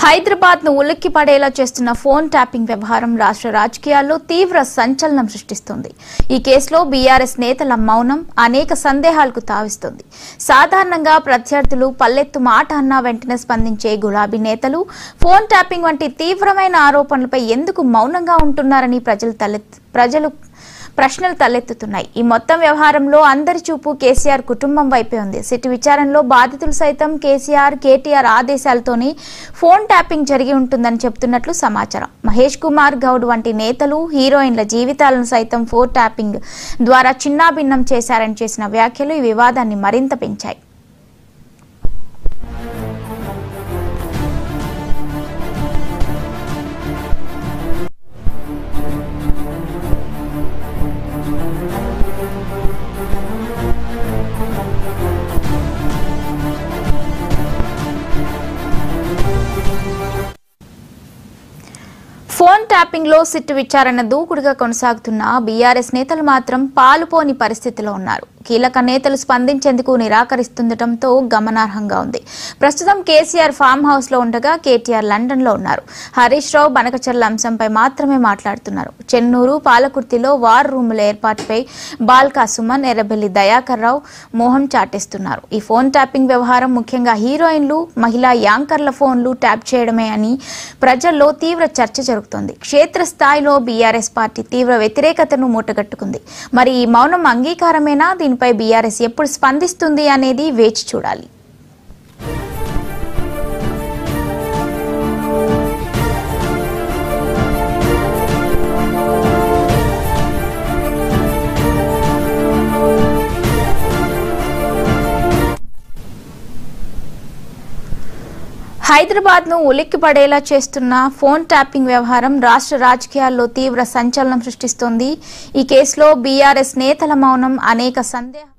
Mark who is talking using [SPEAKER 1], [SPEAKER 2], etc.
[SPEAKER 1] హైదరాబాద్ ను ఉలిక్కి పడేలా చేస్తున్న ఫోన్ ట్యాపింగ్ వ్యవహారం రాష్ట్ర రాజకీయాల్లో తీవ్ర సంచలనం సృష్టిస్తుంది. ఈ కేసులో బీఆర్ఎస్ నేతల మౌనం అనేక సందేహాలకు తావిస్తుంది. సాధారణంగా ప్రత్యర్థులు పల్లెత్తు మాట అన్నా వెంటనే స్పందించే గులాబీ నేతలు ఫోన్ ట్యాపింగ్ వంటి తీవ్రమైన ఆరోపణలపై ఎందుకు మౌనంగా ఉంటున్నారని ప్రశ్నలు తలెత్తుతున్నాయి. ఈ మొత్తం వ్యవహారంలో అందరి చూపు కేసీఆర్ కుటుంబం వైపే ఉంది. సిట్ విచారణలో బాధితులు సైతం కేటీఆర్ ఆదేశాలతోనే ఫోన్ ట్యాపింగ్ జరిగి ఉంటుందని చెబుతున్నట్లు సమాచారం. మహేష్ కుమార్ గౌడ్ వంటి నేతలు హీరోయిన్ల జీవితాలను సైతం ఫోన్ ట్యాపింగ్ ద్వారా చిన్నాభిన్నం చేశారని చేసిన వ్యాఖ్యలు ఈ వివాదాన్ని మరింత పెంచాయి. ఫోన్ ట్యాపింగ్ లో సిట్ విచారణ దూకుడుగా కొనసాగుతున్న బీఆర్ఎస్ నేతలు మాత్రం పాలుపోని పరిస్థితిలో ఉన్నారు. కీలక నేతలు స్పందించేందుకు నిరాకరిస్తుండటంతో గమనార్హంగా ఉంది. ప్రస్తుతం కేసీఆర్ ఫామ్ హౌస్ లో ఉండగా కేటీఆర్ లండన్ లో ఉన్నారు. హరీష్ రావు బనకచర్ల అంశంపై మాత్రమే మాట్లాడుతున్నారు. చెన్నూరు పాలకుర్తిలో వార్ రూముల ఏర్పాటుపై బాల్కా సుమన్, ఎర్రబెల్లి దయాకర్ రావు మోహం చాటేస్తున్నారు. ఈ ఫోన్ ట్యాపింగ్ వ్యవహారం ముఖ్యంగా హీరోయిన్లు, మహిళా యాంకర్ల ఫోన్లు ట్యాప్ చేయడమే అని ప్రజల్లో తీవ్ర చర్చ జరుగుతోంది. క్షేత్రస్థాయిలో బీఆర్ఎస్ పార్టీ తీవ్ర వ్యతిరేకతను మూటగట్టుకుంది. మరి ఈ మౌనం అంగీకారమేనా? దీనిపై బీఆర్ఎస్ ఎప్పుడు స్పందిస్తుంది అనేది వేచి చూడాలి. హైదరాబాద్ ను ఉలిక్కి పడేలా చేస్తున్న ఫోన్ ట్యాపింగ్ వ్యవహారం రాష్ట్ర రాజకీయాల్లో తీవ్ర సంచలనం సృష్టిస్తోంది. ఈ కేసులో బీఆర్ఎస్ నేతల మౌనం అనేక సందేహాలు